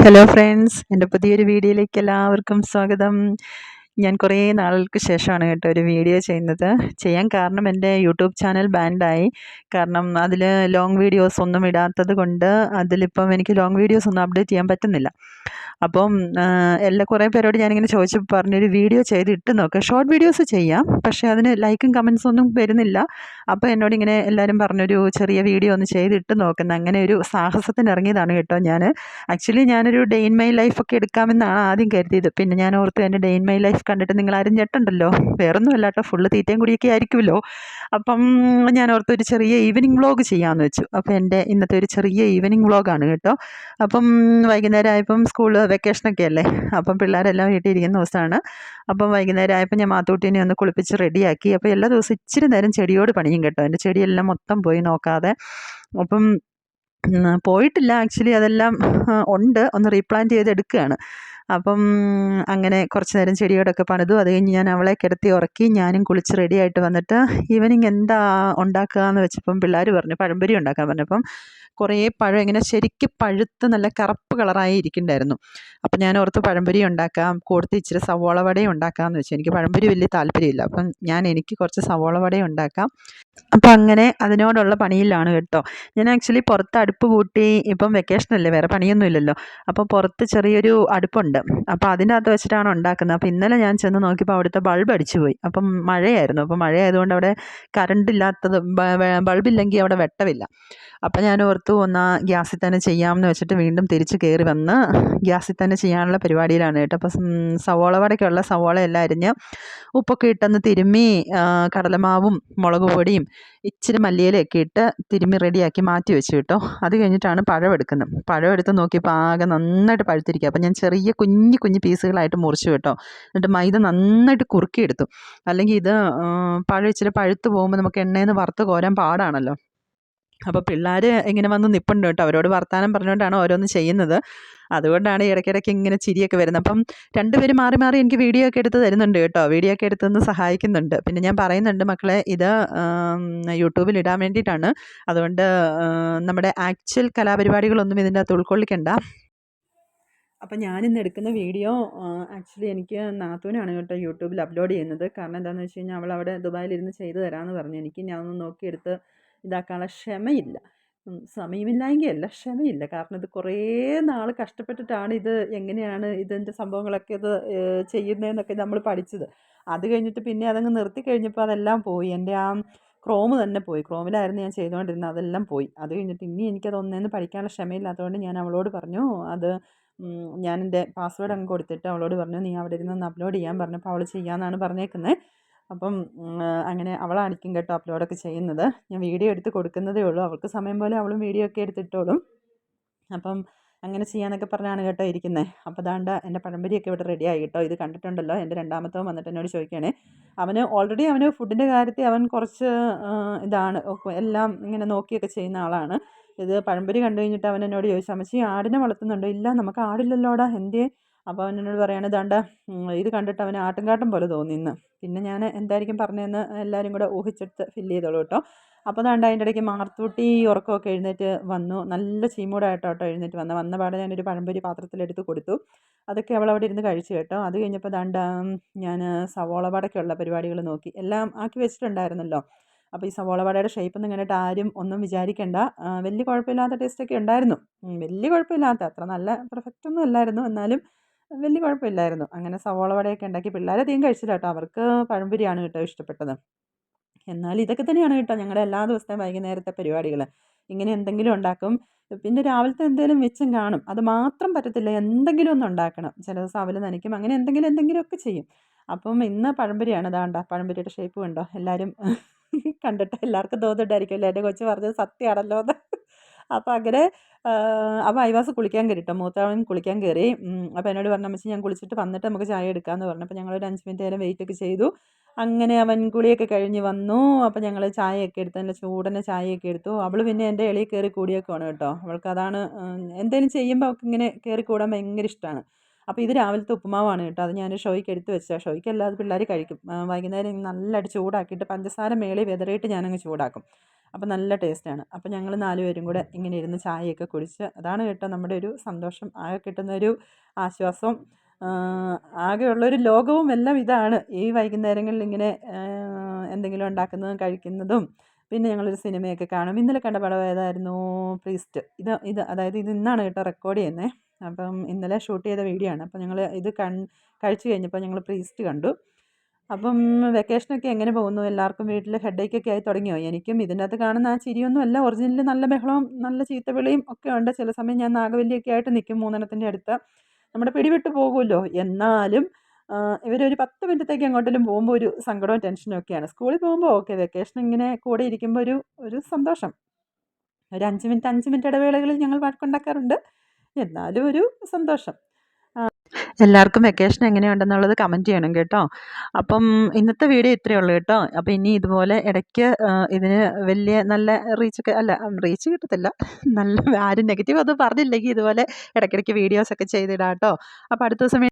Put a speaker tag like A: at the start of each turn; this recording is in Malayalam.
A: ഹലോ ഫ്രണ്ട്സ്, എൻ്റെ പുതിയൊരു വീഡിയോയിലേക്ക് എല്ലാവർക്കും സ്വാഗതം. ഞാൻ കുറേ നാളുകൾക്ക് ശേഷമാണ് കേട്ടോ ഒരു വീഡിയോ ചെയ്യുന്നത്. ചെയ്യാൻ കാരണം എൻ്റെ യൂട്യൂബ് ചാനൽ ബാൻഡായി. കാരണം അതിൽ ലോങ് വീഡിയോസ് ഒന്നും ഇടാത്തത് കൊണ്ട് അതിലിപ്പം എനിക്ക് ലോങ് വീഡിയോസ് ഒന്നും അപ്ഡേറ്റ് ചെയ്യാൻ പറ്റുന്നില്ല. അപ്പം കുറേ പേരോട് ഞാനിങ്ങനെ ചോദിച്ചപ്പോൾ പറഞ്ഞൊരു വീഡിയോ ചെയ്ത് ഇട്ട് നോക്ക്. ഷോർട്ട് വീഡിയോസ് ചെയ്യാം, പക്ഷേ അതിന് ലൈക്കും കമൻസും ഒന്നും വരുന്നില്ല. അപ്പോൾ എന്നോടിങ്ങനെ എല്ലാവരും പറഞ്ഞൊരു ചെറിയ വീഡിയോ ഒന്ന് ചെയ്തിട്ട് നോക്കുന്ന, അങ്ങനെ ഒരു സാഹസത്തിന് ഇറങ്ങിയതാണ് കേട്ടോ ഞാൻ. ആക്ച്വലി ഞാനൊരു ഡേ ഇൻ മൈ ലൈഫൊക്കെ എടുക്കാമെന്നാണ് ആദ്യം കരുതിയത്. പിന്നെ ഞാൻ ഓർത്തു എൻ്റെ ഡേ ഇൻ മൈ ലൈഫ് കണ്ടിട്ട് നിങ്ങളാരും ഞെട്ടണ്ടല്ലോ, വേറൊന്നുമല്ല കേട്ടോ, ഫുള്ള് തീറ്റയും കുടിയൊക്കെ ആയിരിക്കുമല്ലോ. അപ്പം ഞാൻ ഓർത്തു ഒരു ചെറിയ ഈവനിങ് വ്ളോഗ് ചെയ്യാമെന്ന് വെച്ചു. അപ്പോൾ എൻ്റെ ഇന്നത്തെ ഒരു ചെറിയ ഈവനിങ് വ്ളോഗാണ് കേട്ടോ. അപ്പം വൈകുന്നേരം ആയപ്പം സ്കൂൾ വെക്കേഷനൊക്കെ അല്ലേ, അപ്പം പിള്ളേരെല്ലാം വീട്ടിൽ ഇരിക്കുന്ന ദിവസമാണ്. അപ്പം വൈകുന്നേരം ആയപ്പോൾ ഞാൻ മാത്തൂട്ടീനെ ഒന്ന് കുളിപ്പിച്ച് റെഡിയാക്കി. അപ്പോൾ എല്ലാ ദിവസവും ഇച്ചിരി നേരം ചെടിയോട് പണിയും കേട്ടോ. എൻ്റെ ചെടിയെല്ലാം മൊത്തം പോയി നോക്കാതെ. അപ്പം പോയിട്ടില്ല, ആക്ച്വലി അതെല്ലാം ഉണ്ട്, ഒന്ന് റീപ്ലാന്റ് ചെയ്തെടുക്കുകയാണ്. അപ്പം അങ്ങനെ കുറച്ച് നേരം ചെടിയോടൊക്കെ പണിതു. അത് കഴിഞ്ഞ് ഞാൻ അവളെ കിടത്തി ഉറക്കി, ഞാനും കുളിച്ച് റെഡിയായിട്ട് വന്നിട്ട് ഈവനിങ് എന്താ ഉണ്ടാക്കുക എന്ന് വെച്ചപ്പം പിള്ളേർ പറഞ്ഞു പഴംപൊരി ഉണ്ടാക്കാൻ പറഞ്ഞപ്പം കുറേ പഴം ഇങ്ങനെ ശരിക്കും പഴുത്ത് നല്ല കറുപ്പ് കളറായി ഇരിക്കുന്നുണ്ടായിരുന്നു. അപ്പം ഞാൻ ഓർത്ത് പഴംപൊരി ഉണ്ടാക്കാം, കൂടുതൽ ഇച്ചിരി സവോള വടയും ഉണ്ടാക്കാമെന്ന് വെച്ചു. എനിക്ക് പഴംപൊരി വലിയ താല്പര്യമില്ല, അപ്പം എനിക്ക് കുറച്ച് സവോള വടയും ഉണ്ടാക്കാം. അപ്പം അങ്ങനെ അതിനോടുള്ള പണിയിലാണ് കേട്ടോ. ഞാൻ ആക്ച്വലി പുറത്ത് അടുപ്പ് കൂട്ടി, ഇപ്പം വെക്കേഷനല്ലേ, വേറെ പണിയൊന്നും ഇല്ലല്ലോ. അപ്പോൾ പുറത്ത് ചെറിയൊരു അടുപ്പുണ്ട്, അപ്പോൾ അതിനകത്ത് വെച്ചിട്ടാണ് ഉണ്ടാക്കുന്നത്. അപ്പോൾ ഇന്നലെ ഞാൻ ചെന്ന് നോക്കിയപ്പോൾ അവിടുത്തെ ബൾബ് അടിച്ചു പോയി. അപ്പം മഴയായിരുന്നു, അപ്പോൾ മഴയായതുകൊണ്ട് അവിടെ കറണ്ട് ഇല്ലാത്തത്, ബൾബില്ലെങ്കിൽ അവിടെ വെട്ടമില്ല. അപ്പോൾ ഞാൻ ഓർത്തു ഒന്ന് ഗ്യാസിൽ തന്നെ ചെയ്യാമെന്ന് വെച്ചിട്ട് വീണ്ടും തിരിച്ച് കയറി വന്ന് ഗ്യാസിൽ തന്നെ ചെയ്യാനുള്ള പരിപാടിയിലാണ് കേട്ടോ. അപ്പോൾ സവോള വടയ്ക്കുള്ള സവോള എല്ലാം അരിഞ്ഞ് ഉപ്പൊക്കെ ഇട്ടൊന്ന് തിരുമ്മി, കടലമാവും മുളക് പൊടിയും ഇച്ചിരി മല്ലിയിലയൊക്കെ ഇട്ട് തിരുമ്മി റെഡിയാക്കി മാറ്റി വെച്ചു കേട്ടോ. അത് കഴിഞ്ഞിട്ടാണ് പഴം എടുക്കുന്നത്. പഴം എടുത്ത് നോക്കിയപ്പോൾ ആകെ നന്നായിട്ട് പഴുത്തിരിക്കുക. അപ്പോൾ ഞാൻ ചെറിയ കുഞ്ഞു കുഞ്ഞു പീസുകളായിട്ട് മുറിച്ചു കേട്ടോ. എന്നിട്ട് മൈദ നന്നായിട്ട് കുറുക്കിയെടുത്തു. അല്ലെങ്കിൽ ഇത് പഴം ഇച്ചിരി പഴുത്ത് പോകുമ്പോൾ നമുക്ക് എണ്ണയിൽ നിന്ന് വറുത്ത് കോരാൻ പാടാണല്ലോ. അപ്പോൾ പിള്ളേർ ഇങ്ങനെ വന്ന് നിൽപ്പുണ്ട് കേട്ടോ, അവരോട് വർത്താനം പറഞ്ഞുകൊണ്ടാണ് ഓരോന്ന് ചെയ്യുന്നത്. അതുകൊണ്ടാണ് ഇടയ്ക്കിടയ്ക്ക് ഇങ്ങനെ ചിരിയൊക്കെ വരുന്നത്. അപ്പം രണ്ടുപേരും മാറി മാറി എനിക്ക് വീഡിയോ ഒക്കെ എടുത്ത് തരുന്നുണ്ട് കേട്ടോ, വീഡിയോ ഒക്കെ എടുത്തൊന്ന് സഹായിക്കുന്നുണ്ട്. പിന്നെ ഞാൻ പറയുന്നുണ്ട് മക്കളെ, ഇത് യൂട്യൂബിൽ ഇടാൻ വേണ്ടിയിട്ടാണ്. അതുകൊണ്ട് നമ്മുടെ ആക്ച്വൽ കലാപരിപാടികളൊന്നും ഇതിൻ്റെ അകത്ത് ഉൾക്കൊള്ളിക്കണ്ട. അപ്പം ഞാനിന്ന് എടുക്കുന്ന വീഡിയോ ആക്ച്വലി എനിക്ക് നാത്തൂനാണ് കേട്ടോ യൂട്യൂബിൽ അപ്ലോഡ് ചെയ്യുന്നത്. കാരണം എന്താണെന്ന് വെച്ച് കഴിഞ്ഞാൽ അവൾ അവിടെ ദുബായിലിരുന്ന് ചെയ്തു തരാമെന്ന് പറഞ്ഞു. എനിക്ക് ഞാനൊന്ന് നോക്കിയെടുത്ത് ഇതാക്കാനുള്ള ക്ഷമയില്ല. സമയമില്ലായെങ്കിലല്ല, ക്ഷമയില്ല. കാരണം ഇത് കുറേ നാൾ കഷ്ടപ്പെട്ടിട്ടാണ് ഇത് എങ്ങനെയാണ് ഇതിൻ്റെ സംഭവങ്ങളൊക്കെ ഇത് ചെയ്യുന്നതെന്നൊക്കെ നമ്മൾ പഠിച്ചത്. അത് കഴിഞ്ഞിട്ട് പിന്നെ അതങ്ങ് നിർത്തി കഴിഞ്ഞപ്പോൾ അതെല്ലാം പോയി. എൻ്റെ ആ ക്രോം തന്നെ പോയി. ക്രോമിലായിരുന്നു ഞാൻ ചെയ്തുകൊണ്ടിരുന്നത്, അതെല്ലാം പോയി. അത് കഴിഞ്ഞിട്ട് ഇനി എനിക്കത് ഒന്നേന്ന് പഠിക്കാനുള്ള ക്ഷമയില്ലാത്തതുകൊണ്ട് ഞാൻ അവളോട് പറഞ്ഞു, അത് ഞാൻ എൻ്റെ പാസ്വേഡ് അങ്ങ് കൊടുത്തിട്ട് അവളോട് പറഞ്ഞു നീ അവിടെ ഇരുന്ന് ഒന്ന് അപ്ലോഡ് ചെയ്യാൻ പറഞ്ഞപ്പോൾ അവൾ ചെയ്യാമെന്നാണ് പറഞ്ഞേക്കുന്നത്. അപ്പം അങ്ങനെ അവളായിരിക്കും കേട്ടോ അപ്ലോഡൊക്കെ ചെയ്യുന്നത്. ഞാൻ വീഡിയോ എടുത്ത് കൊടുക്കുന്നതേ ഉള്ളൂ. അവൾക്ക് സമയം പോലെ അവളും വീഡിയോ ഒക്കെ എടുത്തിട്ടോളും. അപ്പം അങ്ങനെ ചെയ്യാമെന്നൊക്കെ പറഞ്ഞാണ് കേട്ടോ ഇരിക്കുന്നത്. അപ്പോൾ ദാണ്ട എൻ്റെ പഴംപൊരിയൊക്കെ ഇവിടെ റെഡിയായി കേട്ടോ. ഇത് കണ്ടിട്ടുണ്ടല്ലോ, എൻ്റെ രണ്ടാമത്തവൻ വന്നിട്ട് എന്നോട് ചോദിക്കുകയാണേ. അവന് ഫുഡിൻ്റെ കാര്യത്തിൽ അവൻ കുറച്ച് ഇതാണ്, എല്ലാം ഇങ്ങനെ നോക്കിയൊക്കെ ചെയ്യുന്ന ആളാണ്. ഇത് പഴംപൊരി കണ്ടു കഴിഞ്ഞിട്ട് അവൻ എന്നോട് ചോദിച്ചു, അമ്മച്ചി ആടിനെ വളർത്തുന്നുണ്ടോ? ഇല്ല, നമുക്ക് ആടില്ലല്ലോടാ, എന്തേ? അപ്പോൾ അവൻ എന്നോട് പറയാണ്, ദാണ്ട ഇത് കണ്ടിട്ട് അവന് ആട്ടുംകാട്ടം പോലെ തോന്നി ഇന്ന്. പിന്നെ ഞാൻ എന്തായിരിക്കും പറഞ്ഞതെന്ന് എല്ലാവരും കൂടെ ഊഹിച്ചെടുത്ത് ഫില്ല് ചെയ്തോളൂ കേട്ടോ. അപ്പോൾ ദാണ്ട അതിൻ്റെ ഇടയ്ക്ക് മാർത്തൂട്ടി ഉറക്കമൊക്കെ എഴുന്നേറ്റ് വന്നു. നല്ല ചീമൂടായിട്ടോ എഴുന്നേറ്റ് വന്ന പാടെ ഞാനൊരു പഴംപൊരി പാത്രത്തിലെടുത്ത് കൊടുത്തു. അതൊക്കെ അവൾ അവിടെ ഇരുന്ന് കഴിച്ചു കേട്ടോ. അത് കഴിഞ്ഞപ്പോൾ ദാണ്ട ഞാൻ സവോള വടയ്ക്കുള്ള പരിപാടികൾ നോക്കി, എല്ലാം ആക്കി വെച്ചിട്ടുണ്ടായിരുന്നല്ലോ. അപ്പോൾ ഈ സവോള വടയുടെ ഷേപ്പൊന്നും കണ്ടിട്ട് ആരും ഒന്നും വിചാരിക്കേണ്ട, വലിയ കുഴപ്പമില്ലാത്ത ടേസ്റ്റൊക്കെ ഉണ്ടായിരുന്നു. വലിയ കുഴപ്പമില്ലാത്ത, അത്ര നല്ല പെർഫെക്റ്റ് ഒന്നും അല്ലായിരുന്നു, എന്നാലും വലിയ കുഴപ്പമില്ലായിരുന്നു. അങ്ങനെ സവോള വടയൊക്കെ ഉണ്ടാക്കി. പിള്ളേരധികം കഴിച്ചില്ല കേട്ടോ, അവർക്ക് പഴംപൊരിയാണ് കേട്ടോ ഇഷ്ടപ്പെട്ടത്. എന്നാൽ ഇതൊക്കെ തന്നെയാണ് കേട്ടോ ഞങ്ങളുടെ എല്ലാ ദിവസത്തെയും വൈകുന്നേരത്തെ പരിപാടികൾ. ഇങ്ങനെ എന്തെങ്കിലും ഉണ്ടാക്കും. പിന്നെ രാവിലത്തെ എന്തെങ്കിലും മിച്ചം കാണും, അത് മാത്രം പറ്റത്തില്ല, എന്തെങ്കിലും ഒന്ന് ഉണ്ടാക്കണം. ചില ദിവസം അവൽ നനയ്ക്കും, അങ്ങനെ എന്തെങ്കിലുമൊക്കെ ചെയ്യും. അപ്പം ഇന്ന് പഴംപൊരിയാണ്. അതാണ്ട പഴംപൊരിയുടെ ഷേപ്പ് കണ്ടോ, എല്ലാവരും കണ്ടിട്ട് എല്ലാവർക്കും തോന്നുന്നുണ്ടായിരിക്കുമല്ലോ എൻ്റെ കൊച്ചു പറഞ്ഞത് സത്യമാണല്ലോ എന്ന്. അപ്പോൾ അങ്ങനെ അപ്പോൾ അയവാസ് കുളിക്കാൻ കയറിട്ടോ, മൂത്തവൻ കുളിക്കാൻ കയറി. അപ്പോൾ എന്നോട് പറഞ്ഞു, അമ്മച്ചി ഞാൻ കുളിച്ചിട്ട് വന്നിട്ട് നമുക്ക് ചായ എടുക്കാമെന്ന് പറഞ്ഞു. അപ്പോൾ ഞങ്ങളൊരു 5 മിനിറ്റ് നേരം വെയിറ്റൊക്കെ ചെയ്തു. അങ്ങനെ അവൻ കുളിയൊക്കെ കഴിഞ്ഞ് വന്നു. അപ്പോൾ ഞങ്ങൾ ചായയൊക്കെ എടുത്തു, നല്ല ചൂടനെ ചായയൊക്കെ എടുത്തു. അവൾ പിന്നെ എൻ്റെ ഇളയിൽ കയറി കൂടിയൊക്കെയാണ് കേട്ടോ. അവൾക്കതാണ് എന്തെങ്കിലും ചെയ്യുമ്പോൾ അവൾക്ക് ഇങ്ങനെ കയറി കൂടാൻ ഭയങ്കര ഇഷ്ടമാണ്. അപ്പോൾ ഇത് രാവിലത്തെ ഉപ്പുമാവാണ് കേട്ടോ. അത് ഞാൻ ഷോയ്ക്ക് എടുത്ത് വെച്ചാൽ, ഷോയ്ക്കല്ല അത് പിള്ളേർ കഴിക്കും. വൈകുന്നേരം നല്ലതായിട്ട് ചൂടാക്കിയിട്ട് പഞ്ചസാര മേളിൽ വിതറിയിട്ട് ഞാനങ്ങ് ചൂടാക്കും. അപ്പോൾ നല്ല ടേസ്റ്റാണ്. അപ്പോൾ ഞങ്ങൾ 4 പേരും കൂടെ ഇങ്ങനെ ഇരുന്ന് ചായയൊക്കെ കുടിച്ച് അതാണ് കേട്ടോ നമ്മുടെ ഒരു സന്തോഷം. ആകെ കിട്ടുന്നൊരു ആശ്വാസവും ആകെയുള്ളൊരു ലോകവും എല്ലാം ഇതാണ്. ഈ വൈകുന്നേരങ്ങളിൽ ഇങ്ങനെ എന്തെങ്കിലും ഉണ്ടാക്കുന്നതും കഴിക്കുന്നതും. പിന്നെ ഞങ്ങളൊരു സിനിമയൊക്കെ കാണും. ഇന്നലെ കണ്ട പടം ഏതായിരുന്നു? പ്രീസ്റ്റ്. അതായത് ഇത് ഇന്നാണ് കേട്ടോ റെക്കോർഡ് ചെയ്യുന്നത്. അപ്പം ഇന്നലെ ഷൂട്ട് ചെയ്ത വീഡിയോ ആണ്. അപ്പോൾ ഞങ്ങൾ ഇത് കഴിച്ച് കഴിഞ്ഞപ്പോൾ ഞങ്ങൾ പ്രീസ്റ്റ് കണ്ടു. അപ്പം വെക്കേഷനൊക്കെ എങ്ങനെ പോകുന്നു? എല്ലാവർക്കും വീട്ടിൽ ഹെഡേക്കൊക്കെ ആയി തുടങ്ങിയോ? എനിക്കും ഇതിനകത്ത് കാണുന്ന ആ ചിരിയൊന്നും അല്ല. ഒറിജിനൽ നല്ല ബഹളവും നല്ല ചീത്തവിളിയും ഒക്കെ ഉണ്ട്. ചില സമയം ഞാൻ നാഗവല്ലിയൊക്കെ ആയിട്ട് നിൽക്കും 3 അടുത്ത്. നമ്മുടെ പിടിവിട്ട് പോകുമല്ലോ. എന്നാലും ഇവരൊരു 10 മിനിറ്റത്തേക്ക് എങ്ങോട്ടെങ്കിലും പോകുമ്പോൾ ഒരു സങ്കടവും ടെൻഷനും ഒക്കെയാണ്. സ്കൂളിൽ പോകുമ്പോൾ ഓക്കെ. വെക്കേഷൻ ഇങ്ങനെ കൂടെ ഇരിക്കുമ്പോൾ ഒരു സന്തോഷം. ഒരു 5 മിനിറ്റ് ഇടവേളകളിൽ ഞങ്ങൾ വഴക്കുണ്ടാക്കാറുണ്ട്. എന്നാലും ഒരു സന്തോഷം. എല്ലാവർക്കും വെക്കേഷൻ എങ്ങനെയുണ്ടെന്നുള്ളത് കമൻറ്റ് ചെയ്യണം കേട്ടോ. അപ്പം ഇന്നത്തെ വീഡിയോ ഇത്രയേ ഉള്ളൂ കേട്ടോ. അപ്പോൾ ഇനി ഇതുപോലെ ഇടയ്ക്ക് ഇതിന് വലിയ നല്ല റീച്ചൊക്കെ അല്ല റീച്ച് കിട്ടത്തില്ല. നല്ല ആരും നെഗറ്റീവ് ഒന്നും പറഞ്ഞില്ലെങ്കിൽ ഇതുപോലെ ഇടയ്ക്കിടയ്ക്ക് വീഡിയോസൊക്കെ ചെയ്തിടാം കേട്ടോ. അപ്പോൾ അടുത്ത ദിവസം